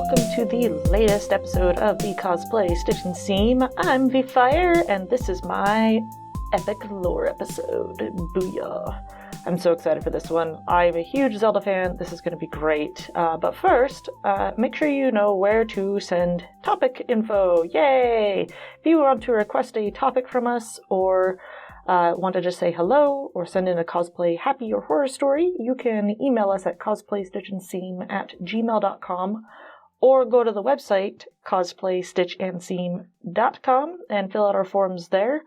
welcome to the latest episode of the Cosplay Stitch and Seam. I'm Vfire, and this is my epic lore episode. Booyah! I'm so excited for this one. I'm a huge Zelda fan. This is going to be great. But first, make sure you know where to send topic info. Yay! If you want to request a topic from us, or want to just say hello, or send in a cosplay happy or horror story, you can email us at cosplaystitchandseam@gmail.com, or go to the website cosplaystitchandseam.com and fill out our forms there,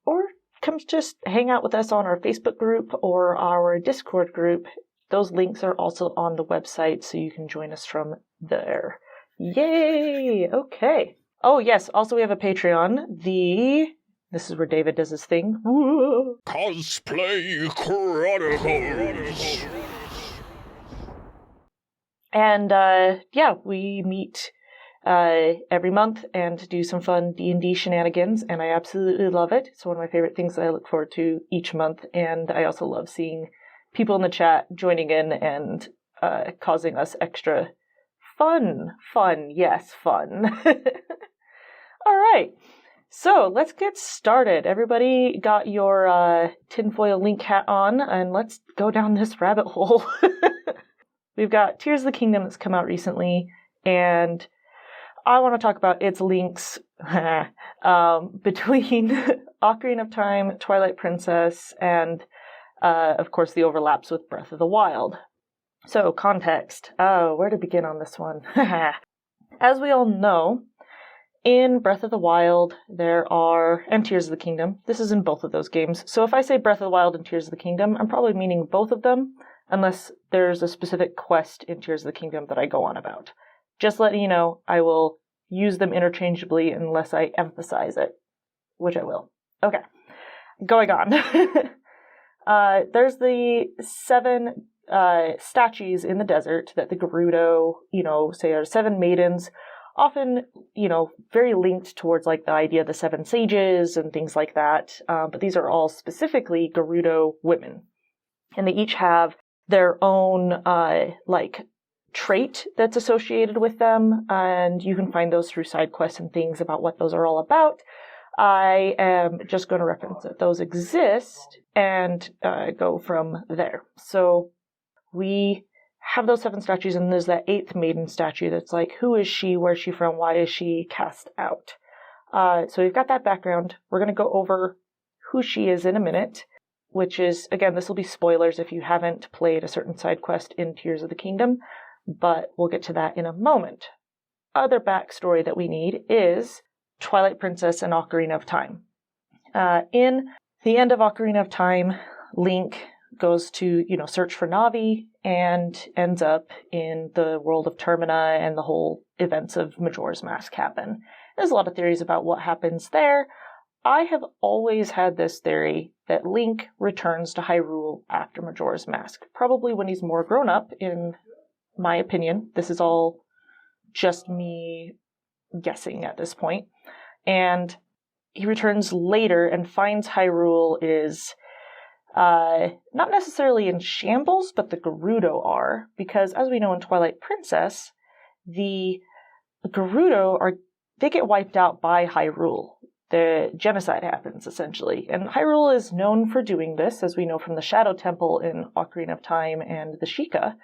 or come just hang out with us on our Facebook group or our Discord group. Those links are also on the website, so you can join us from there. Yay! Okay. Oh yes, also we have a Patreon. This is where David does his thing. Cosplay Chronicles. And we meet every month and do some fun D&D shenanigans, and I absolutely love it. It's one of my favorite things that I look forward to each month, and I also love seeing people in the chat joining in and causing us extra fun. Yes, fun. All right. So let's get started. Everybody got your tinfoil link hat on, and let's go down this rabbit hole. We've got Tears of the Kingdom that's come out recently, and I want to talk about its links between Ocarina of Time, Twilight Princess, and of course the overlaps with Breath of the Wild. So context. Oh, where to begin on this one? As we all know, in Breath of the Wild, and Tears of the Kingdom, this is in both of those games. So if I say Breath of the Wild and Tears of the Kingdom, I'm probably meaning both of them, unless there's a specific quest in Tears of the Kingdom that I go on about. Just letting you know, I will use them interchangeably unless I emphasize it, which I will. Okay, going on. There's the 7 statues in the desert that the Gerudo, say are 7 maidens, often, very linked towards like the idea of the 7 sages and things like that. But these are all specifically Gerudo women. And they each have their own, trait that's associated with them. And you can find those through side quests and things about what those are all about. I am just going to reference that those exist and go from there. So we have those 7 statues, and there's that 8th maiden statue that's like, who is she, where's she from, why is she cast out? So we've got that background. We're going to go over who she is in a minute, which is, again, this will be spoilers if you haven't played a certain side quest in Tears of the Kingdom, but we'll get to that in a moment. Other backstory that we need is Twilight Princess and Ocarina of Time. In the end of Ocarina of Time, Link goes to, search for Navi and ends up in the world of Termina, and the whole events of Majora's Mask happen. There's a lot of theories about what happens there. I have always had this theory that Link returns to Hyrule after Majora's Mask, probably when he's more grown up, in my opinion. This is all just me guessing at this point. And he returns later and finds Hyrule is not necessarily in shambles, but the Gerudo are, because as we know in Twilight Princess, the Gerudo they get wiped out by Hyrule. The genocide happens, essentially. And Hyrule is known for doing this, as we know from the Shadow Temple in Ocarina of Time and the Sheikah.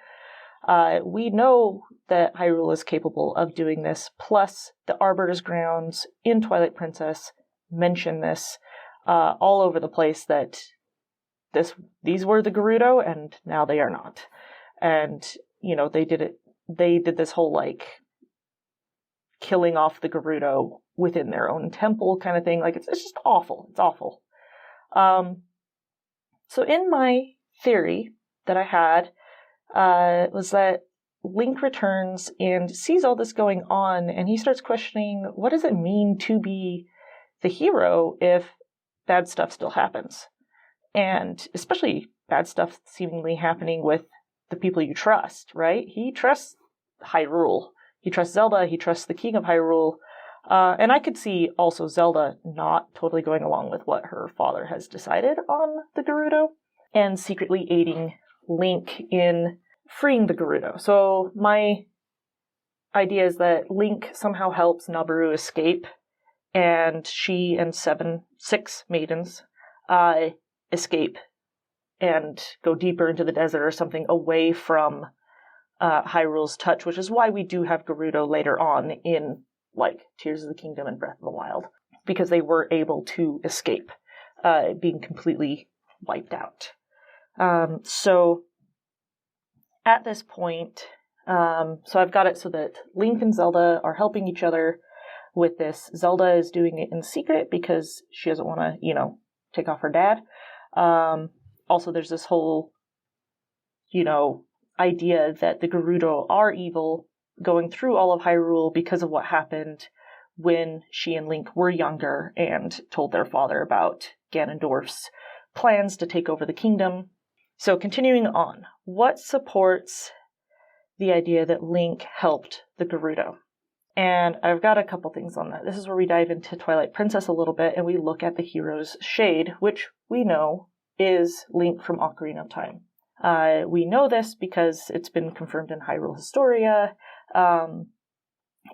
We know that Hyrule is capable of doing this, plus the Arbiter's Grounds in Twilight Princess mention this all over the place, that these were the Gerudo, and now they are not. And, they did this whole, killing off the Gerudo within their own temple kind of thing. It's just awful. It's awful. So in my theory that I had, was that Link returns and sees all this going on, and he starts questioning, what does it mean to be the hero if bad stuff still happens? And especially bad stuff seemingly happening with the people you trust, right? He trusts Hyrule. He trusts Zelda. He trusts the King of Hyrule. And I could see also Zelda not totally going along with what her father has decided on the Gerudo, and secretly aiding Link in freeing the Gerudo. So my idea is that Link somehow helps Nabooru escape, and she and six maidens escape and go deeper into the desert or something away from Hyrule's touch, which is why we do have Gerudo later on in, like, Tears of the Kingdom and Breath of the Wild, because they were able to escape being completely wiped out. So at this point, so I've got it so that Link and Zelda are helping each other with this. Zelda is doing it in secret because she doesn't want to, take off her dad. Also, there's this whole, idea that the Gerudo are evil going through all of Hyrule because of what happened when she and Link were younger and told their father about Ganondorf's plans to take over the kingdom. So continuing on, what supports the idea that Link helped the Gerudo? And I've got a couple things on that. This is where we dive into Twilight Princess a little bit and we look at the hero's shade, which we know is Link from Ocarina of Time. We know this because it's been confirmed in Hyrule Historia, and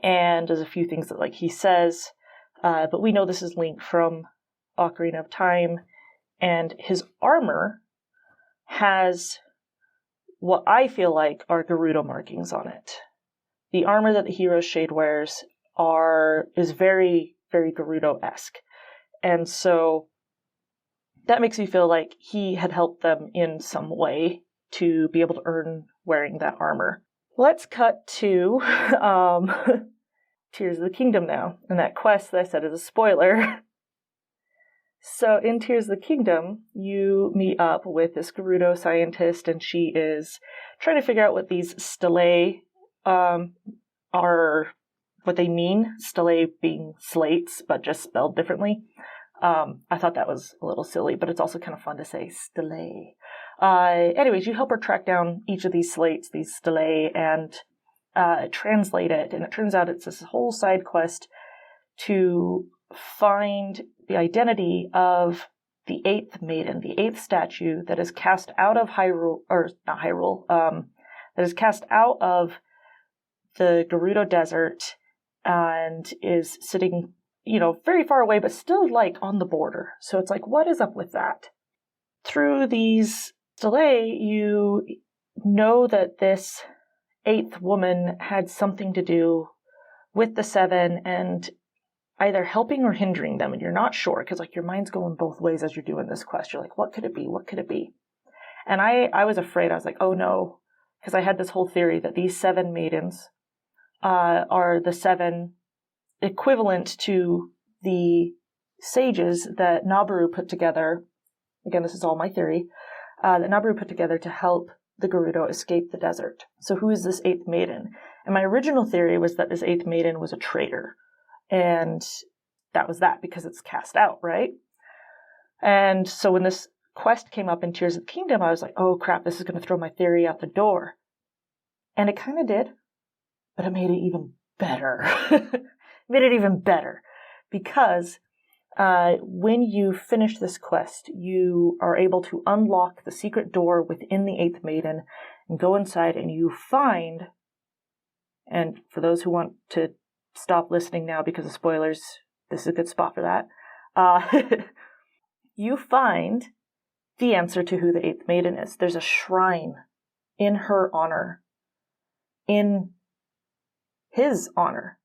there's a few things that he says, but we know this is Link from Ocarina of Time, and his armor has what I feel like are Gerudo markings on it. The armor that the hero's shade wears is very, very Gerudo-esque, and so that makes me feel like he had helped them in some way to be able to earn wearing that armor. Let's cut to Tears of the Kingdom now, and that quest that I said is a spoiler. So in Tears of the Kingdom, you meet up with this Gerudo scientist, and she is trying to figure out what these stelae are, what they mean. Stelae being slates, but just spelled differently. I thought that was a little silly, but it's also kind of fun to say stelae. Anyways, you help her track down each of these slates, these stelae, and translate it. And it turns out it's this whole side quest to find the identity of the 8th maiden, the 8th statue that is cast out of Hyrule, or not Hyrule, that is cast out of the Gerudo Desert and is sitting very far away, but still on the border. So it's what is up with that? Through these stelae, you know that this 8th woman had something to do with the 7 and either helping or hindering them, and you're not sure because your mind's going both ways as you're doing this quest. You're what could it be? What could it be? And I was afraid. I was oh no, because I had this whole theory that these 7 maidens are the 7 equivalent to the sages that Nabooru put together. Again, this is all my theory. That Nabooru put together to help the Gerudo escape the desert. So who is this 8th maiden? And my original theory was that this 8th maiden was a traitor. And that was that because it's cast out, right? And so when this quest came up in Tears of the Kingdom, I was oh crap, this is going to throw my theory out the door. And it kind of did, but it made it even better. Made it even better because when you finish this quest, you are able to unlock the secret door within the 8th maiden and go inside, and you find, and for those who want to stop listening now because of spoilers, this is a good spot for that, you find the answer to who the 8th maiden is. There's a shrine in her honor, in his honor.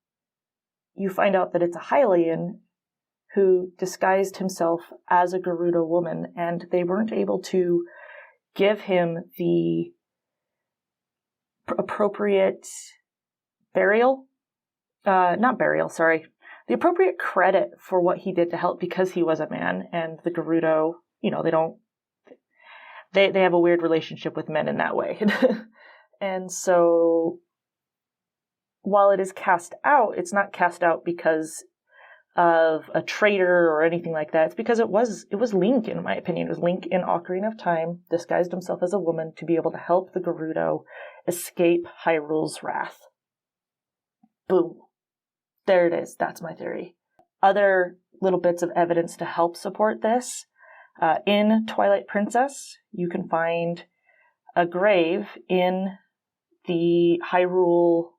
You find out that it's a Hylian who disguised himself as a Gerudo woman, and they weren't able to give him the appropriate burial, the appropriate credit for what he did to help because he was a man, and the Gerudo, they have a weird relationship with men in that way. And so while it is cast out, it's not cast out because of a traitor or anything like that. It's because it was Link, in my opinion. It was Link in Ocarina of Time, disguised himself as a woman to be able to help the Gerudo escape Hyrule's wrath. Boom. There it is. That's my theory. Other little bits of evidence to help support this. In Twilight Princess, you can find a grave in the Hyrule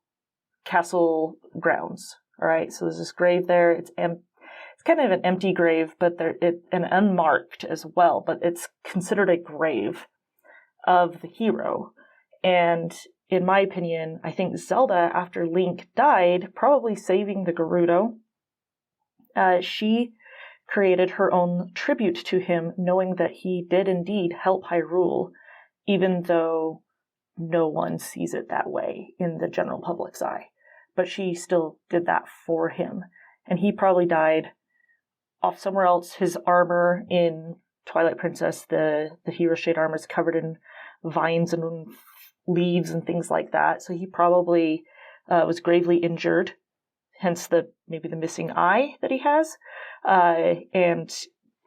castle grounds. All right, so there's this grave there. It's kind of an empty grave, but and unmarked as well. But it's considered a grave of the hero. And in my opinion, I think Zelda, after Link died, probably saving the Gerudo, she created her own tribute to him, knowing that he did indeed help Hyrule, even though no one sees it that way in the general public's eye. But she still did that for him. And he probably died off somewhere else. His armor in Twilight Princess, the hero shade armor, is covered in vines and leaves and things like that. So he probably was gravely injured, hence maybe the missing eye that he has, and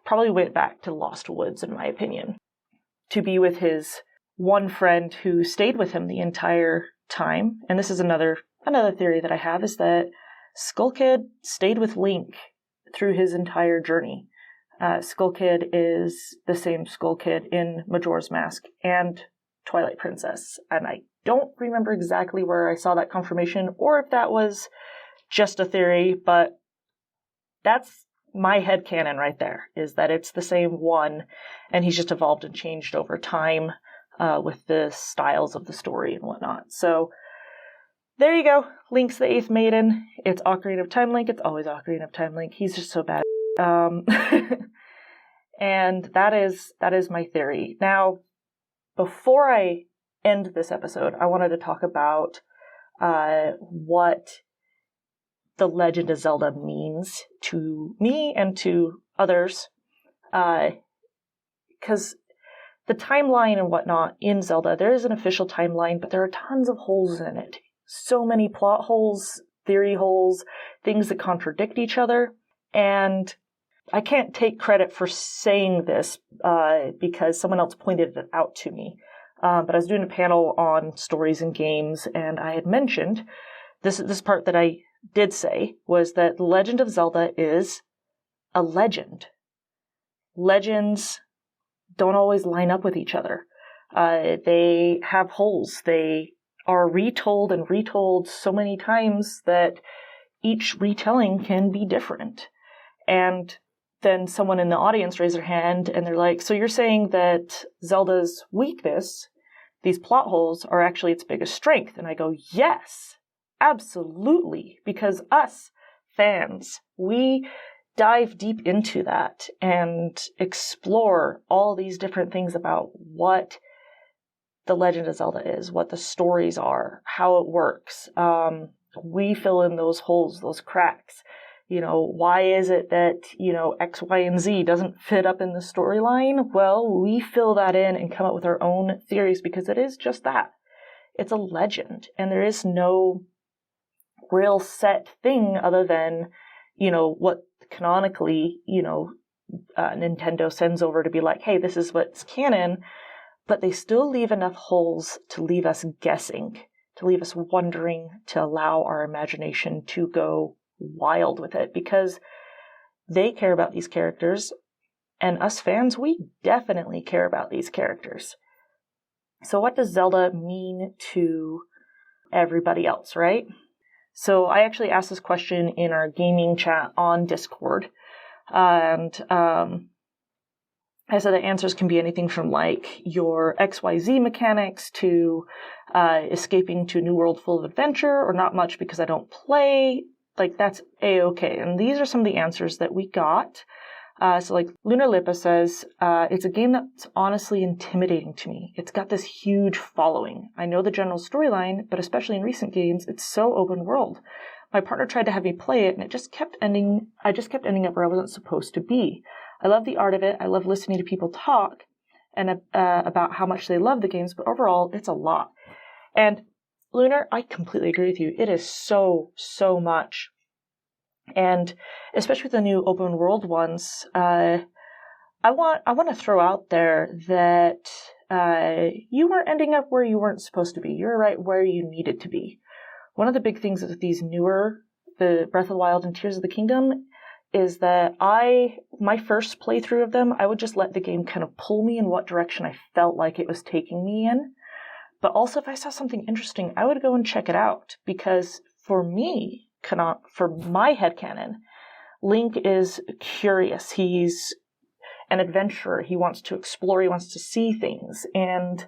probably went back to Lost Woods, in my opinion, to be with his one friend who stayed with him the entire time. And this is another theory that I have, is that Skull Kid stayed with Link through his entire journey. Skull Kid is the same Skull Kid in Majora's Mask and Twilight Princess. And I don't remember exactly where I saw that confirmation or if that was just a theory, but that's my headcanon right there, is that it's the same one and he's just evolved and changed over time with the styles of the story and whatnot. So there you go. Link's the 8th maiden. It's Ocarina of Time Link. It's always Ocarina of Time Link. He's just so bad. And that is my theory. Now, before I end this episode, I wanted to talk about what the Legend of Zelda means to me and to others. Because the timeline and whatnot in Zelda, there is an official timeline, but there are tons of holes in it. So many plot holes, theory holes, things that contradict each other. And I can't take credit for saying this because someone else pointed it out to me. But I was doing a panel on stories and games, and I had mentioned this part that I did say was that The Legend of Zelda is a legend. Legends don't always line up with each other. They have holes. They are retold and retold so many times that each retelling can be different. And then someone in the audience raised their hand and they're like, so you're saying that Zelda's weakness, these plot holes, are actually its biggest strength? And I go, yes, absolutely. Because us fans, we dive deep into that and explore all these different things about what The Legend of Zelda is, what the stories are, how it works. We fill in those holes, those cracks. Why is it that, X, Y, and Z doesn't fit up in the storyline? Well, we fill that in and come up with our own theories because it is just that. It's a legend, and there is no real set thing other than, what canonically, Nintendo sends over to be like, hey, this is what's canon, but they still leave enough holes to leave us guessing, to leave us wondering, to allow our imagination to go wild with it, because they care about these characters, and us fans, we definitely care about these characters. So what does Zelda mean to everybody else, right? So I actually asked this question in our gaming chat on Discord, and I said the answers can be anything from like your XYZ mechanics to escaping to a new world full of adventure, or not much because I don't play. Like, that's A-okay. And these are some of the answers that we got. So like Lunar Lipa says, it's a game that's honestly intimidating to me. It's got this huge following. I know the general storyline, but especially in recent games, it's so open world. My partner tried to have me play it, and I just kept ending up where I wasn't supposed to be. I love the art of it. I love listening to people talk and about how much they love the games, but overall, it's a lot. And Lunar, I completely agree with you. It is so, so much. And especially with the new open world ones, I want to throw out there that you weren't ending up where you weren't supposed to be. You're right where you needed to be. One of the big things with these newer, the Breath of the Wild and Tears of the Kingdom, is that my first playthrough of them, I would just let the game kind of pull me in what direction I felt like it was taking me in. But also, if I saw something interesting, I would go and check it out, because for me, for my headcanon, Link is curious. He's an adventurer. He wants to explore. He wants to see things. And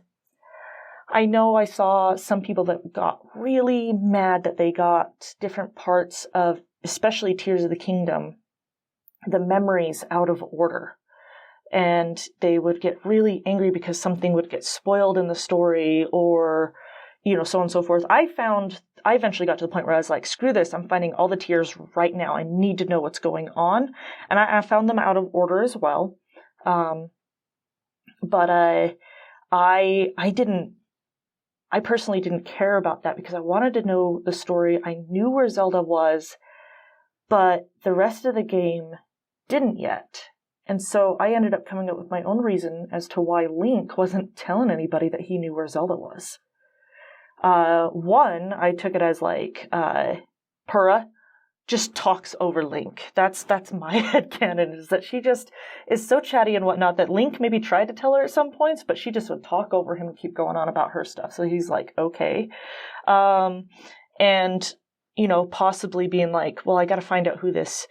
I know I saw some people that got really mad that they got different parts of, especially Tears of the Kingdom, the memories out of order. And they would get really angry because something would get spoiled in the story or, so on and so forth. I eventually got to the point where I was like, screw this. I'm finding all the tears right now. I need to know what's going on. And I found them out of order as well. But I personally didn't care about that because I wanted to know the story. I knew where Zelda was, but the rest of the game didn't yet. And so I ended up coming up with my own reason as to why Link wasn't telling anybody that he knew where Zelda was. One, I took it as like, Purah just talks over Link. That's my headcanon, is that she just is so chatty and whatnot that Link maybe tried to tell her at some points, but she just would talk over him and keep going on about her stuff. So he's like, okay. And, possibly being like, well, I got to find out who this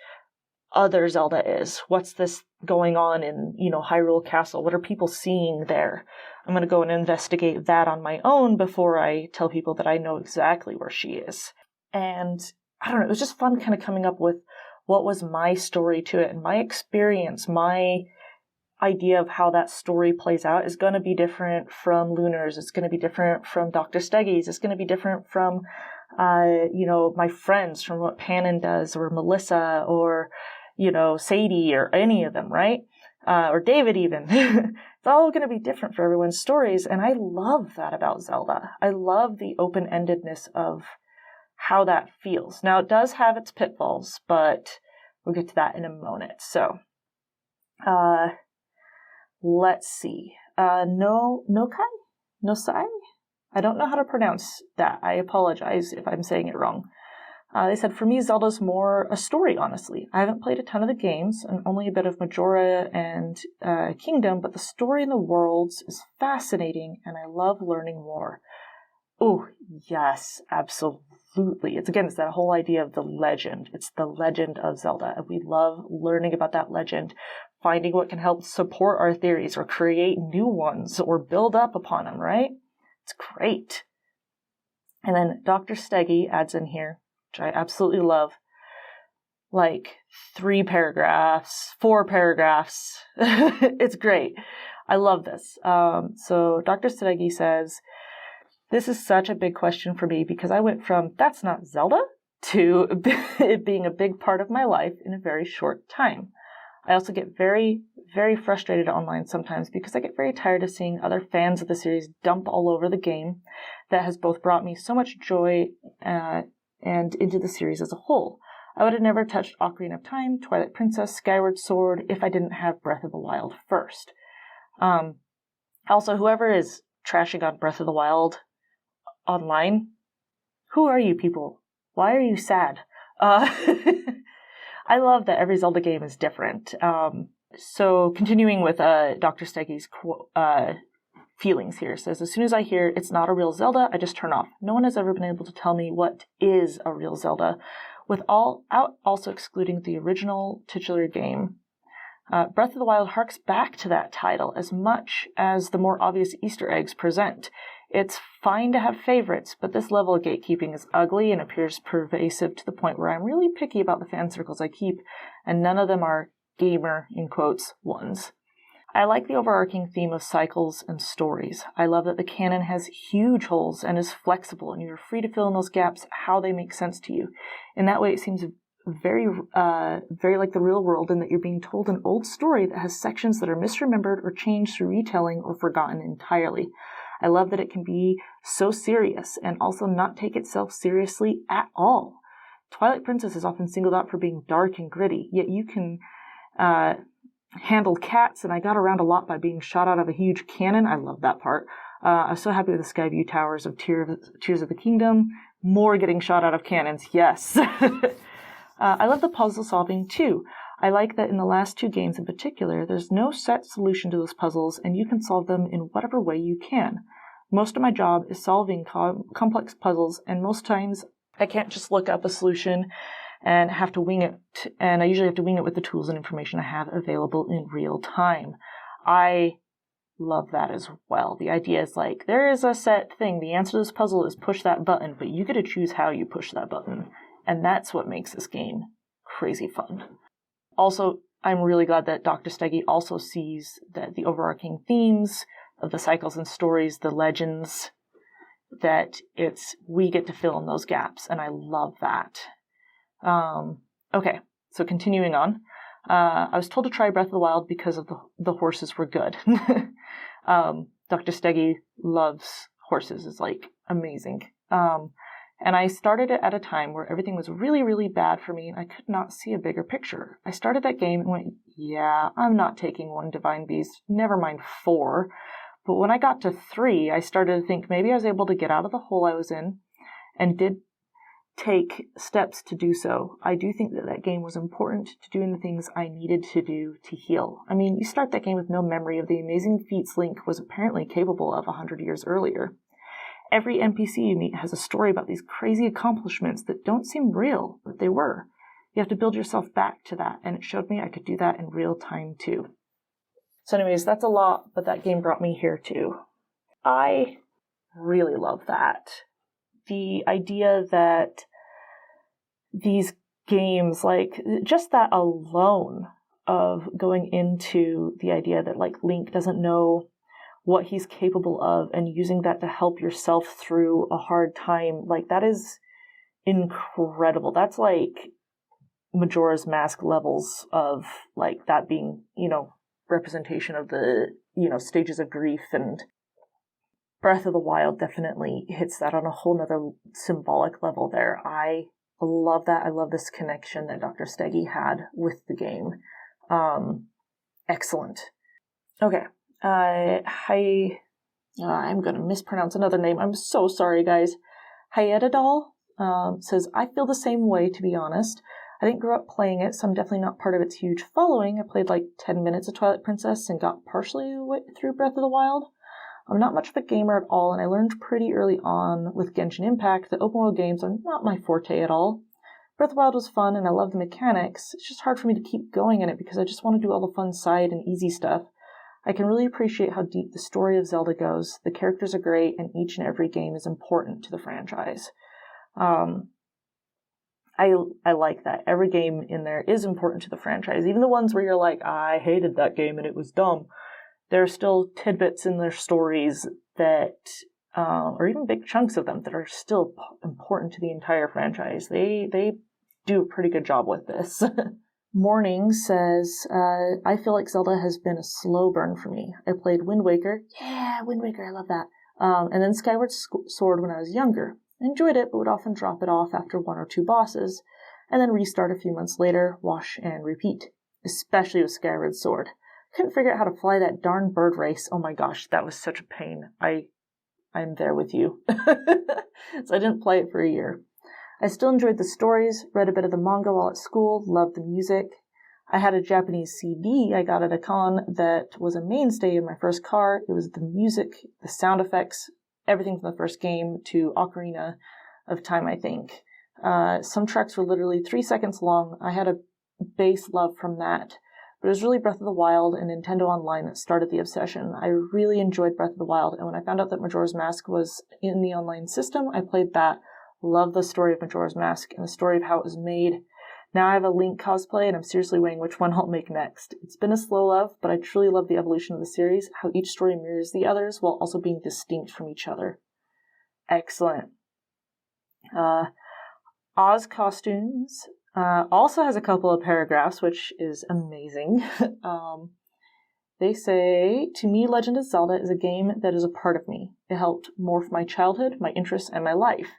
other Zelda is. What's this going on in, Hyrule Castle? What are people seeing there? I'm going to go and investigate that on my own before I tell people that I know exactly where she is. And I don't know, it was just fun kind of coming up with what was my story to it, and my experience, my idea of how that story plays out is going to be different from Lunar's. It's going to be different from Dr. Steggy's. It's going to be different from, my friends, from what Panon does, or Melissa, or, Sadie, or any of them, right? Or David even. It's all going to be different for everyone's stories, and I love that about Zelda. I love the open-endedness of how that feels. Now, it does have its pitfalls, but we'll get to that in a moment. So, let's see. Nosai? I don't know how to pronounce that. I apologize if I'm saying it wrong. They said, for me, Zelda's more a story, honestly. I haven't played a ton of the games, and only a bit of Majora and Kingdom, but the story in the worlds is fascinating, and I love learning more. Oh, yes, absolutely. It's that whole idea of the legend. It's the legend of Zelda, and we love learning about that legend, finding what can help support our theories or create new ones or build up upon them, right? It's great. And then Dr. Steggy adds in here, which I absolutely love, like 3 paragraphs, 4 paragraphs. It's great. I love this. So Dr. Steggy says, this is such a big question for me because I went from that's not Zelda to it being a big part of my life in a very short time. I also get very, very frustrated online sometimes because I get very tired of seeing other fans of the series dump all over the game that has both brought me so much joy and into the series as a whole. I would have never touched Ocarina of Time, Twilight Princess, Skyward Sword if I didn't have Breath of the Wild first. Also, whoever is trashing on Breath of the Wild online, who are you people? Why are you sad? I love that every Zelda game is different. So continuing with Dr. Steggy's feelings here, says, as soon as I hear it's not a real Zelda, I just turn off. No one has ever been able to tell me what is a real Zelda, without also excluding the original titular game. Breath of the Wild harks back to that title as much as the more obvious Easter eggs present. It's fine to have favorites, but this level of gatekeeping is ugly and appears pervasive to the point where I'm really picky about the fan circles I keep, and none of them are gamer, in quotes, ones. I like the overarching theme of cycles and stories. I love that the canon has huge holes and is flexible, and you're free to fill in those gaps how they make sense to you. In that way, it seems very like the real world in that you're being told an old story that has sections that are misremembered or changed through retelling or forgotten entirely. I love that it can be so serious and also not take itself seriously at all. Twilight Princess is often singled out for being dark and gritty, yet you can handle cats, and I got around a lot by being shot out of a huge cannon. I love that part. I was so happy with the Skyview Towers of Tears of the Kingdom. More getting shot out of cannons, yes. I love the puzzle solving too. I like that in the last 2 games in particular, there's no set solution to those puzzles, and you can solve them in whatever way you can. Most of my job is solving complex puzzles, and most times I can't just look up a solution and have to wing it, and I usually have to wing it with the tools and information I have available in real time. I love that as well. The idea is like, there is a set thing. The answer to this puzzle is push that button, but you get to choose how you push that button. And that's what makes this game crazy fun. Also, I'm really glad that Dr. Steggy also sees that the overarching themes of the cycles and stories, the legends, that we get to fill in those gaps, and I love that. Okay, so continuing on. I was told to try Breath of the Wild because of the horses were good. Dr. Steggy loves horses. It's like amazing. And I started it at a time where everything was really, really bad for me and I could not see a bigger picture. I started that game and went, yeah, I'm not taking 1 divine beast, never mind 4. But when I got to 3, I started to think maybe I was able to get out of the hole I was in, and did take steps to do so. I do think that game was important to doing the things I needed to do to heal. I mean, you start that game with no memory of the amazing feats Link was apparently capable of 100 years earlier. Every NPC you meet has a story about these crazy accomplishments that don't seem real, but they were. You have to build yourself back to that, and it showed me I could do that in real time too. So anyways, that's a lot, but that game brought me here too. I really love that. The idea that these games, like, just that alone of going into the idea that, like, Link doesn't know what he's capable of and using that to help yourself through a hard time, like, that is incredible. That's like Majora's Mask levels of, like, that being, representation of the, stages of grief, and Breath of the Wild definitely hits that on a whole nother symbolic level there. I love that. I love this connection that Dr. Steggy had with the game. Excellent. Okay. I'm going to mispronounce another name. I'm so sorry, guys. Hyedadol says, I feel the same way, to be honest. I didn't grow up playing it, so I'm definitely not part of its huge following. I played like 10 minutes of Twilight Princess and got partially through Breath of the Wild. I'm not much of a gamer at all, and I learned pretty early on with Genshin Impact that open world games are not my forte at all. Breath of the Wild was fun, and I love the mechanics. It's just hard for me to keep going in it because I just want to do all the fun side and easy stuff. I can really appreciate how deep the story of Zelda goes. The characters are great, and each and every game is important to the franchise. I like that. Every game in there is important to the franchise. Even the ones where you're like, I hated that game and it was dumb. There are still tidbits in their stories that, or even big chunks of them that are still important to the entire franchise. They do a pretty good job with this. Morning says, I feel like Zelda has been a slow burn for me. I played Wind Waker. Yeah, Wind Waker, I love that. And then Skyward Sword when I was younger. I enjoyed it, but would often drop it off after 1 or 2 bosses, and then restart a few months later, wash and repeat. Especially with Skyward Sword. Couldn't figure out how to fly that darn bird race. Oh my gosh, that was such a pain. I'm there with you. So I didn't play it for a year. I still enjoyed the stories, read a bit of the manga while at school, loved the music. I had a Japanese CD I got at a con that was a mainstay in my first car. It was the music, the sound effects, everything from the first game to Ocarina of Time, I think. Some tracks were literally 3 seconds long. I had a base love from that. But it was really Breath of the Wild and Nintendo Online that started the obsession. I really enjoyed Breath of the Wild, and when I found out that Majora's Mask was in the online system, I played that. Love the story of Majora's Mask and the story of how it was made. Now I have a Link cosplay, and I'm seriously weighing which one I'll make next. It's been a slow love, but I truly love the evolution of the series, how each story mirrors the others while also being distinct from each other. Excellent. Oz Costumes also has a couple of paragraphs, which is amazing. They say, to me, Legend of Zelda is a game that is a part of me. It helped morph my childhood, my interests, and my life.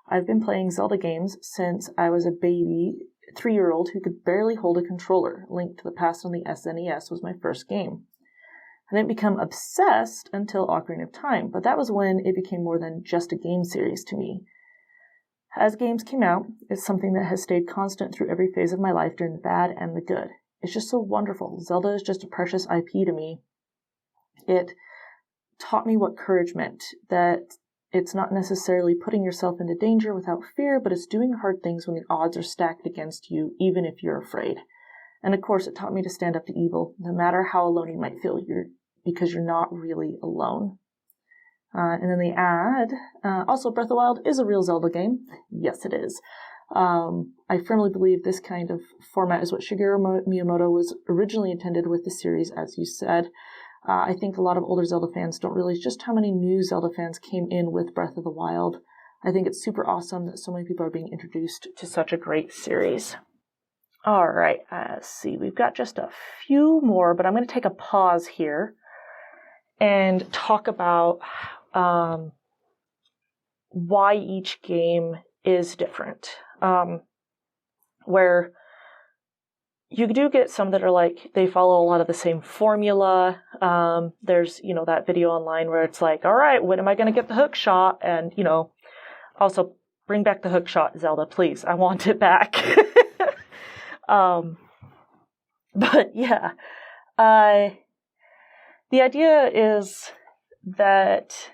I've been playing Zelda games since I was a baby 3-year-old who could barely hold a controller. Link to the Past on the SNES was my first game. I didn't become obsessed until Ocarina of Time, but that was when it became more than just a game series to me. As games came out, it's something that has stayed constant through every phase of my life during the bad and the good. It's just so wonderful. Zelda is just a precious IP to me. It taught me what courage meant, that It's not necessarily putting yourself into danger without fear, but it's doing hard things when the odds are stacked against you, even if you're afraid. And of course, it taught me to stand up to evil, no matter how alone you might feel, because you're not really alone. And then they add, also Breath of the Wild is a real Zelda game. Yes, it is. I firmly believe this kind of format is what Shigeru Miyamoto was originally intended with the series, as you said. I think a lot of older Zelda fans don't realize just how many new Zelda fans came in with Breath of the Wild. I think it's super awesome that so many people are being introduced to such a great series. All right, let's see. We've got just a few more, but I'm going to take a pause here and talk about why each game is different. Where you do get some that are like, they follow a lot of the same formula. There's, that video online where it's like, all right, when am I going to get the hook shot? And, also bring back the hook shot, Zelda, please. I want it back. But yeah, the idea is that,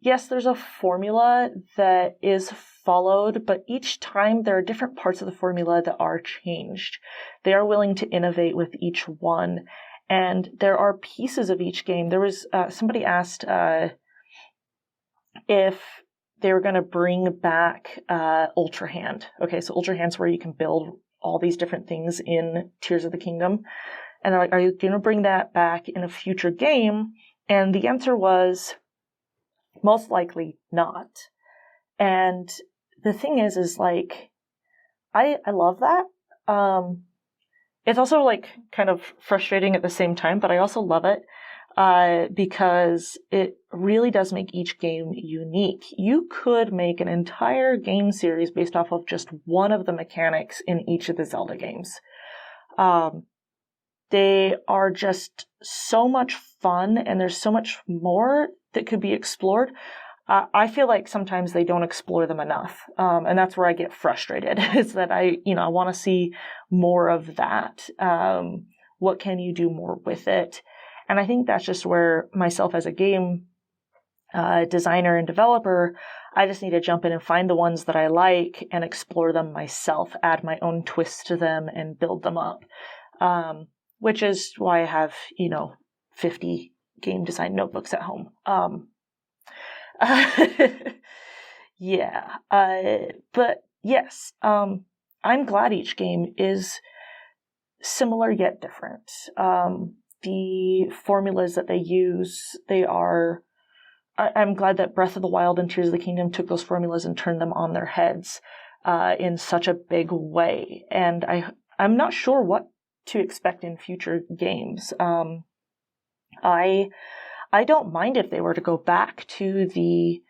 yes, there's a formula that is followed, but each time there are different parts of the formula that are changed. They are willing to innovate with each one, and there are pieces of each game. There was somebody asked if they were going to bring back Ultra Hand. Okay, so Ultra Hand's where you can build all these different things in Tears of the Kingdom. And they're like, are you going to bring that back in a future game? And the answer was most likely not. And the thing is like, I love that. It's also like kind of frustrating at the same time, but I also love it because it really does make each game unique. You could make an entire game series based off of just one of the mechanics in each of the Zelda games. They are just so much fun, and there's so much more that could be explored. I feel like sometimes they don't explore them enough, and that's where I get frustrated. Is that I want to see more of that. What can you do more with it? And I think that's just where myself as a game designer and developer, I just need to jump in and find the ones that I like and explore them myself, add my own twist to them, and build them up. Which is why I have 50 game design notebooks at home. Yeah. But yes, I'm glad each game is similar yet different. The formulas that they use, I'm glad that Breath of the Wild and Tears of the Kingdom took those formulas and turned them on their heads, in such a big way. And I'm not sure what to expect in future games. I don't mind if they were to go back to the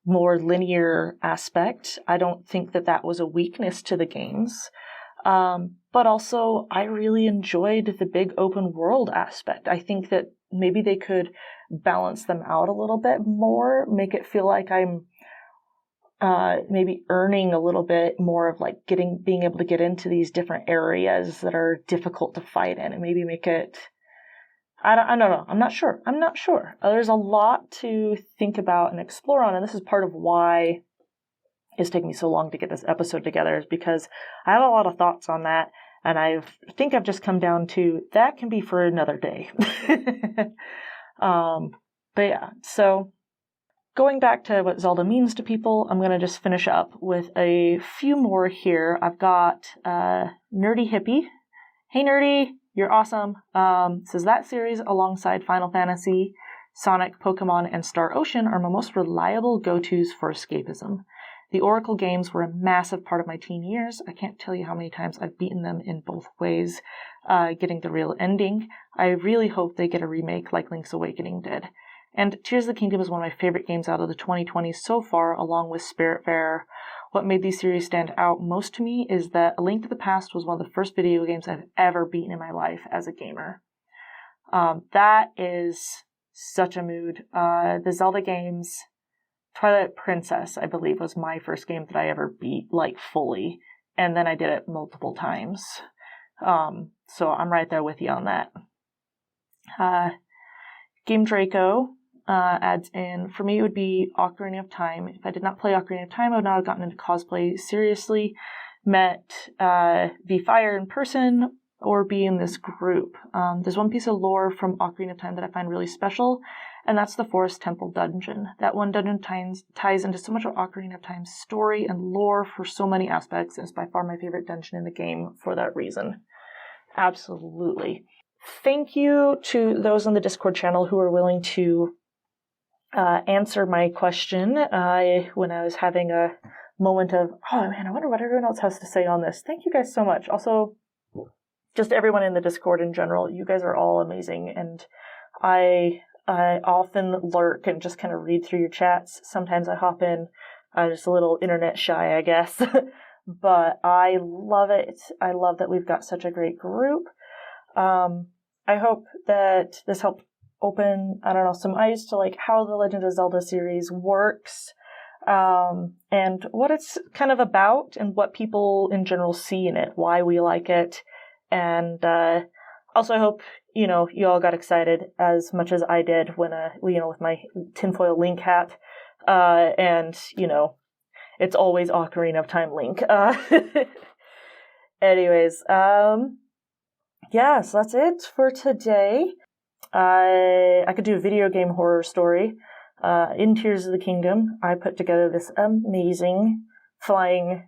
more linear aspect. I don't think that was a weakness to the games. But also, I really enjoyed the big open world aspect. I think that maybe they could balance them out a little bit more, make it feel like I'm maybe earning a little bit more of like being able to get into these different areas that are difficult to fight in, and maybe make it, I don't know. I'm not sure. There's a lot to think about and explore on, and this is part of why it's taken me so long to get this episode together, is because I have a lot of thoughts on that, and I think I've just come down to that can be for another day. But yeah, so going back to what Zelda means to people, I'm going to just finish up with a few more here. I've got Nerdy Hippie. Hey, Nerdy, you're awesome. Says that series alongside Final Fantasy, Sonic, Pokemon, and Star Ocean are my most reliable go-tos for escapism. The Oracle games were a massive part of my teen years. I can't tell you how many times I've beaten them in both ways, getting the real ending. I really hope they get a remake like Link's Awakening did. And Tears of the Kingdom is one of my favorite games out of the 2020s so far, along with Spiritfarer. What made these series stand out most to me is that A Link to the Past was one of the first video games I've ever beaten in my life as a gamer. That is such a mood. The Zelda games, Twilight Princess, I believe, was my first game that I ever beat, like, fully. And then I did it multiple times. So I'm right there with you on that. Game Draco adds in, for me it would be Ocarina of Time. If I did not play Ocarina of Time, I would not have gotten into cosplay seriously, met Vfire in person, or be in this group. There's one piece of lore from Ocarina of Time that I find really special, and that's the Forest Temple dungeon. That one dungeon ties into so much of Ocarina of Time's story and lore for so many aspects, and it's by far my favorite dungeon in the game for that reason. Absolutely. Thank you to those on the Discord channel who were willing to answer my question when I was having a moment of, oh man, I wonder what everyone else has to say on this. Thank you guys so much. Also, just everyone in the Discord in general, you guys are all amazing, and I often lurk and just kind of read through your chats. Sometimes I hop in, just a little internet shy, I guess, but I love it. I love that we've got such a great group. I hope that this helped open, some eyes to like how the Legend of Zelda series works, and what it's kind of about, and what people in general see in it, why we like it. And also I hope, you all got excited as much as I did when, with my tinfoil Link hat, and, it's always Ocarina of Time Link. Anyways, so that's it for today. I could do a video game horror story. In Tears of the Kingdom, I put together this amazing flying,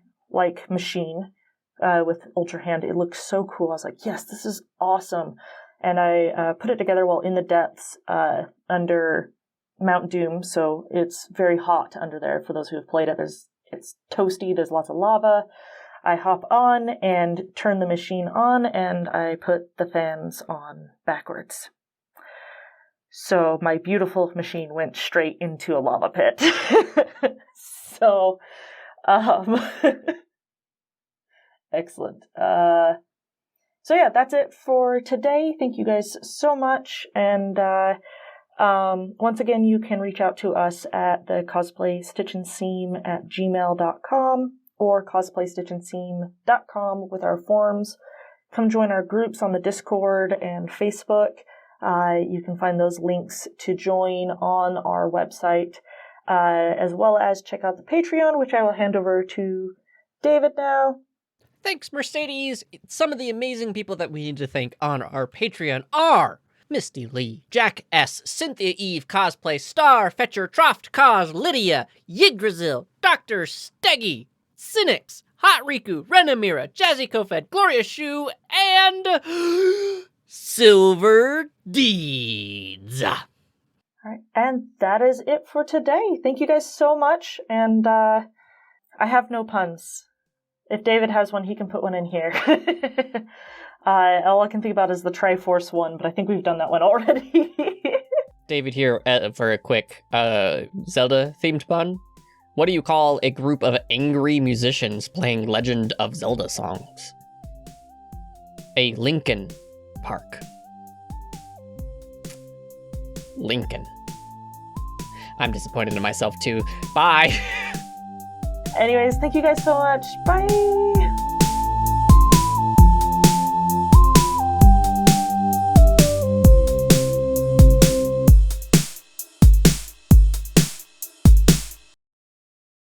machine with Ultra Hand. It looks so cool. I was like, yes, this is awesome. And I put it together while in the depths under Mount Doom, so it's very hot under there. For those who have played it, it's toasty, there's lots of lava. I hop on and turn the machine on, and I put the fans on backwards. So my beautiful machine went straight into a lava pit. So, excellent. So yeah, that's it for today. Thank you guys so much. And once again, you can reach out to us at the cosplaystitchandseam@gmail.com or cosplaystitchandseam.com with our forums. Come join our groups on the Discord and Facebook. You can find those links to join on our website, as well as check out the Patreon, which I will hand over to David now. Thanks, Mercedes! Some of the amazing people that we need to thank on our Patreon are Misty Lee, Jack S., Cynthia Eve Cosplay, Star, Fetcher, Troft, Cos, Lydia, Yggdrasil, Dr. Steggy, Cynics, Hot Riku, Renamira, Jazzy Kofed, Gloria Shu, and Silver Deeds. All right, and that is it for today. Thank you guys so much, and I have no puns. If David has one, he can put one in here. All I can think about is the Triforce one, but I think we've done that one already. David here for a quick Zelda-themed pun. What do you call a group of angry musicians playing Legend of Zelda songs? A Lincoln Park. Lincoln. I'm disappointed in myself too. Bye! Anyways, thank you guys so much. Bye!